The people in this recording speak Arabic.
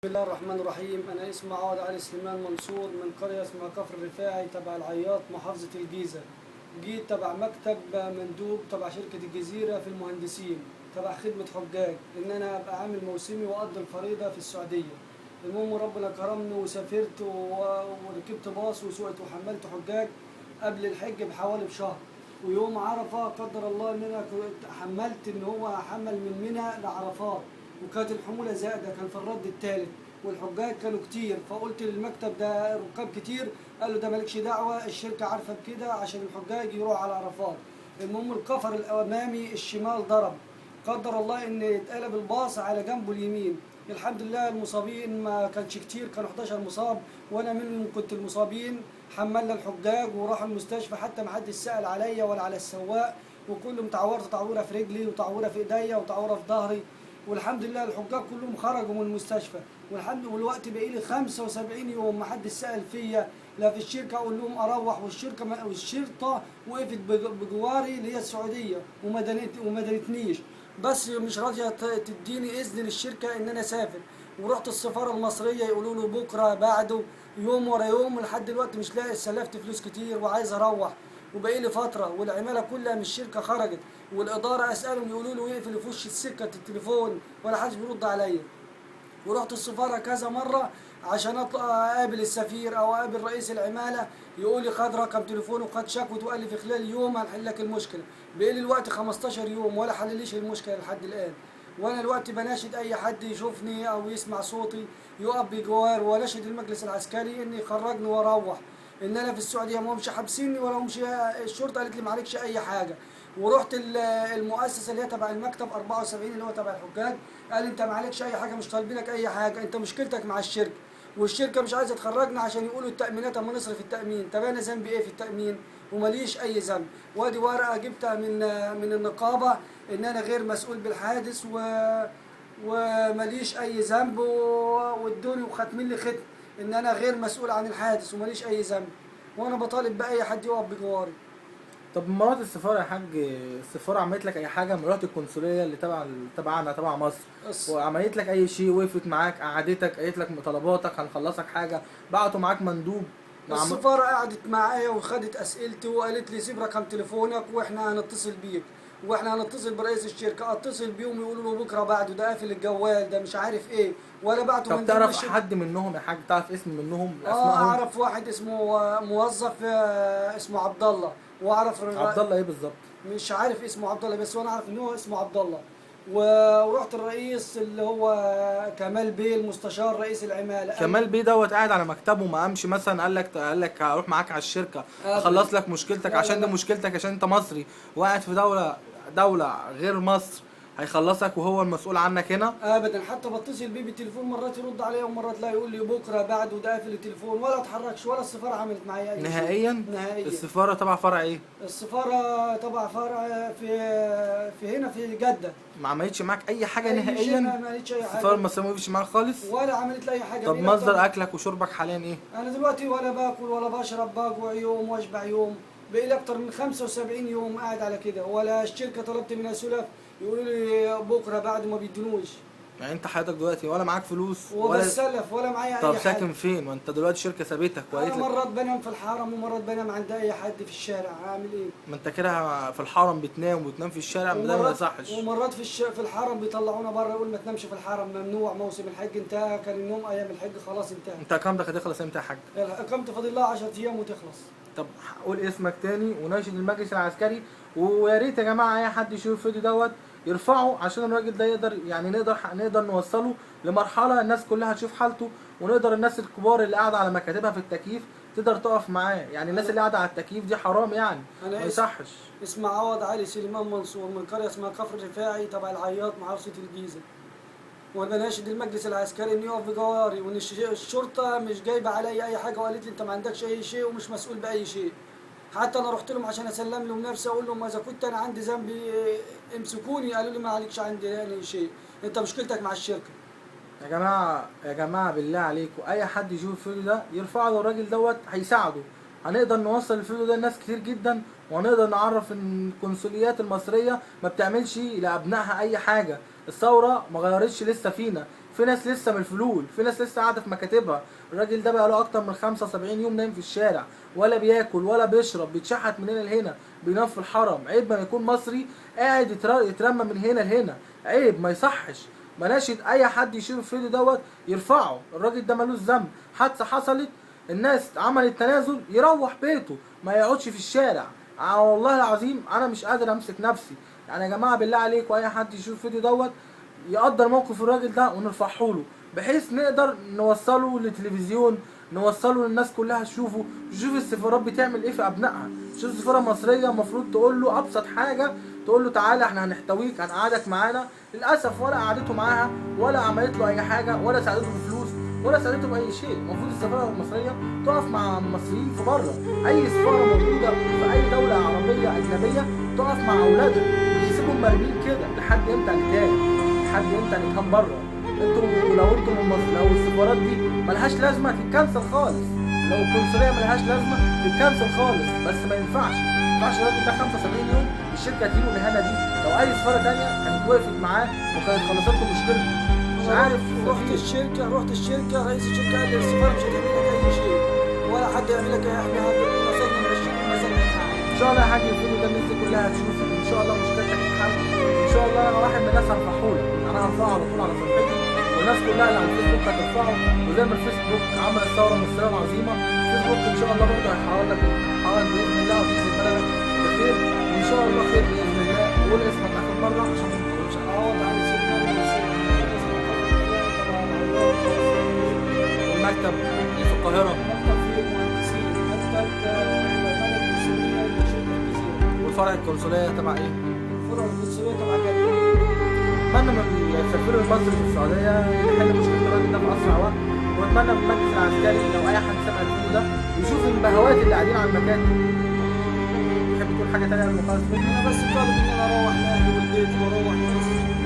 الله الرحمن الرحيم. أنا اسمي عوض علي سليمان منصور من قرية اسمها كفر الرفاعي تبع العياط محافظة الجيزة. جيت تبع مكتب مندوب تبع شركة الجزيرة في المهندسين تبع خدمة حجاج، إن أنا أبقى عامل موسمي وأقضي الفريضة في السعودية. المهم ربنا كرمني وسافرت وركبت باص وسوقت وحملت حجاج قبل الحج بحوالي بشهر. ويوم عرفة قدر الله إن أنا حملت إن هو حمل من منى لعرفات، وكانت الحمولة زائدة، كان في الرد الثالث والحجاج كانوا كتير. فقلت للمكتب ده ركاب كتير، قال له ده مالكش دعوة، الشركة عارفة بكده عشان الحجاج يروح على عرفات. المهم الكفر الأمامي الشمال ضرب، قدر الله إن اتقلب الباص على جنبه اليمين. الحمد لله المصابين ما كانش كتير، كانوا 11 مصاب وانا منهم كنت المصابين. حملنا الحجاج وراحوا المستشفى، حتى ما حدش سأل عليا ولا على السواق، وكلهم تعورت تعوره في رجلي وتعوره في ايديا وتعوره في ظهري. والحمد لله الحجاج كلهم خرجوا من المستشفى، والوقت بقي لي 75 يوم ما حدش سأل فيا لا في الشركه اقول لهم اروح، والشرطه وقفت بجواري اللي هي السعوديه وما دنتنيش، بس مش راضيه تديني اذن للشركه ان انا اسافر. ورحت السفاره المصريه يقولوا له بكره بعده، يوم ورا يوم، لحد دلوقتي مش لاقي. سلفت فلوس كتير وعايز اروح وبقي لي فتره، والعماله كلها من الشركه خرجت، والاداره اسالهم يقولوا له يقفل في وش السكه التليفون ولا حدش بيرد عليا. ورحت السفاره كذا مره عشان اقابل السفير او اقابل رئيس العماله، يقول لي خد رقم تليفونه وخد شكوى وقال لي في خلال يوم هنحل لك المشكله. بقي لي الوقت 15 يوم ولا حلليش المشكله لحد الان. وانا الوقت بناشد اي حد يشوفني او يسمع صوتي يقف بجوار، وناشد المجلس العسكري ان يخرجني واروح. ان انا في السعوديه ما همش حابسيني ولا همش، الشرطه قالت لي ما عليكش اي حاجه. ورحت المؤسسه اللي هي تبع المكتب 74 اللي هو تبع الحجاج، قال انت ما عليكش اي حاجه، مش طالبينك اي حاجه، انت مشكلتك مع الشركه، والشركه مش عايزه تخرجنا عشان يقولوا التامينات اما نصرف التامين. طب انا ذنبي ايه في التامين؟ وماليش اي ذنب. وادي ورقه جبتها من النقابه ان انا غير مسؤول بالحادث وماليش اي ذنب، وادوني وختمين لي ختم ان انا غير مسؤول عن الحادث وماليش اي ذنب. وانا بطالب باي حد يقف بجواري. طب مرات السفاره يا حاج، السفاره عملت لك اي حاجه؟ مرات القنصليه اللي تبعنا تبع مصر وعملت لك اي شيء؟ وقفت معاك، قعدتك، قالت لك طلباتك، هنخلصك حاجه؟ بعتوا معاك مندوب؟ السفاره قعدت معايا وخدت اسئلتي وقالت لي سيب رقم تليفونك واحنا هنتصل بيك، واحنا هنتصل برئيس الشركه، اتصل بيهم يقولوا له بكره بعده، ده قافل الجوال، ده مش عارف ايه، ولا بعتوا من. طب تعرف حد منهم يا حاج؟ تعرف اسم منهم؟ اعرف واحد اسمه موظف اسمه عبد الله، واعرف عبد الله ايه بالظبط؟ مش عارف اسمه عبد الله، بس وانا عارف ان هو اسمه عبد الله. ورحت الرئيس اللي هو كمال بيه المستشار رئيس العماله. كمال بيه دوت قاعد على مكتبه ما قامش مثلا قال لك هروح معاك على الشركه اخلص لك مشكلتك؟ عشان دي مشكلتك، عشان انت مصري وقاعد في دوله غير مصر، هيخلصك وهو المسؤول عنك هنا؟ ابدا. حتى بتصل بيه بالتليفون مرات يرد عليا ومرات لا، يقول لي بكره بعد وده قافل التليفون ولا اتحركش، ولا السفاره عملت معايا اي نهائيا. نهائيا. السفاره تبع فرع ايه؟ السفاره تبع فرع في هنا في جده. ما عملتش معاك اي حاجه نهائيا؟ ما عملتش اي حاجه. السفاره المصريه ما وقفتش معاك خالص ولا عملت لي اي حاجه. طب مصدر اكلك وشربك حاليا ايه؟ انا دلوقتي ولا باكل ولا بشرب، بجوع يوم واشبع يوم، بقي لي اكتر من 75 يوم قاعد على كده. ولا الشركه طلبت منها سلف يقولوا لي بكره بعد ما بيدونوش. يعني انت حياتك دلوقتي ولا معاك فلوس ولا بتسلف ولا معايا اي حاجه؟ طب حاجه. ساكن فين وانت دلوقتي شركه سابتك وقالت لك؟ مرات بنام في الحرم ومرات بنام عند اي حد في الشارع، هعمل ايه؟ ما انت كده في الحرم بتنام وتنام في الشارع، ده ما يصحش. ومرات في الحرم بيطلعونا بره، يقول ما تنامش في الحرم، ممنوع، موسم الحج انتهى، كان النوم ايام الحج خلاص انتهى. انت اقامتك هتخلص امتى يا حاج؟ اقامتي فاضل لها 10 ايام وتخلص. طب قول اسمك تاني وناشد المجلس العسكري، ويا ريت يا جماعه اي حد يشوف الفيديو دوت يرفعه عشان الراجل ده يقدر، يعني نقدر نوصله لمرحله الناس كلها تشوف حالته، ونقدر الناس الكبار اللي قاعده على مكاتبها في التكييف تقدر تقف معاه. يعني الناس اللي قاعده على التكييف دي حرام، يعني ما يصحش. اسمي عوض علي سليمان منصور من قريه اسمها كفر الرفاعي تبع العياط محافظه الجيزه. وانا بناشد المجلس العسكري انه يقف بجواري، وان الشرطه مش جايبه علي اي حاجه وقالت لي انت ما عندكش اي شيء ومش مسؤول باي شيء. حتى انا رحت لهم عشان اسلم لهم نفسي، اقول لهم اذا كنت انا عندي ذنب امسكوني، قالوا لي ما عليكش عندي اي شيء، انت مشكلتك مع الشركه. يا جماعه بالله عليكم اي حد يشوف الفيديو ده يرفعه للراجل دوت، هيساعده. هنقدر نوصل الفيديو ده لناس كتير جدا، وهنقدر نعرف ان القنصليات المصريه ما بتعملش لابنائها اي حاجه. الثوره ما غيرتش لسه فينا، في ناس لسه من الفلول، في ناس لسه قاعده في مكاتبها. الراجل ده بقى له اكتر من 75 يوم نايم في الشارع، ولا بياكل ولا بيشرب، بيتشحت من هنا لهنا، بينام في الحرم. عيب ما يكون مصري قاعد يترمى من هنا لهنا، عيب ما يصحش. مناشد اي حد يشوف الفيديو دوت يرفعه. الراجل ده ملوش ذنب، حادثه حصلت الناس عملت تنازل، يروح بيته ما يقعدش في الشارع. والله العظيم انا مش قادر امسك نفسي. يعني يا جماعه بالله عليكم اي حد يشوف الفيديو دوت يقدر موقف الراجل ده ونرفعه له، بحيث نقدر نوصله للتلفزيون، نوصله للناس كلها تشوفه، تشوف السفارات بتعمل ايه في ابنائها. شوف السفاره المصريه المفروض تقول له ابسط حاجه، تقول له تعالى احنا هنحتويك هنقعدك معانا. للاسف ولا قعدته معاها ولا عملت له اي حاجه ولا ساعدته بفلوس ولا ساعدته باي شيء. المفروض السفاره المصريه تقف مع المصريين في بره، اي سفاره موجوده في اي دوله عربيه اجنبيه تقف مع اولادها، مش يسيبهم مرميين كده. لحد امتى نتهان؟ لحد امتى نتهان بره؟ انتوا من مصر لو السفارات دي ملهاش لازمه تتكنسل خالص، لو القنصليه ملهاش لازمه تتكنسل خالص. بس ما ينفعش الراجل ده 75 يوم الشركه تجيله الاهانه دي. لو اي سفاره ثانيه كانت وقفت معاه وكانت خلصت له مشكلته. مش عارف. رحت الشركه رئيس الشركه قال لي السفاره مش هتعمل لك اي شيء ولا حد يعمل لك احنا مسكنا نمشيك مثلا. ان شاء الله يا حاج الفيديو ده الناس دي كلها هتشوفه، ان شاء الله مشكلتك تتحل. ان شاء الله انا واحد من الناس هرفعهولك، انا هرفعه على طول على صفحتي، والناس كلها اللي على الفيسبوك هترفعه. وزي ما الفيسبوك عمل الثوره المصريه العظيمه، الفيسبوك ان شاء الله برضه هيحاول باذن الله وتنزل بلدك بخير، وان شاء الله خير باذن الله. قول اسمك اخر مره عشان ما تقولش. عوض علي سليمان المنصور، المكتب اللي في القاهره، مكتب فيه المهندسين، مكتب العماله الموسميه لشركه الجزيره. والفرع القنصليه تبع ايه؟ الفرع القنصليه تبع كده. اتمنى من السفير المصري في السعوديه يحل مشكله الراجل ده في اسرع وقت، واتمنى من المجلس العسكري لو اي حد سمع الفيديو ده يشوف البهوات اللي قاعدين على المكاتب. تحب تقول حاجه ثانيه للمخالف؟ انا بس طالب ان انا اروح لاهلي والبيت واروح لمصر.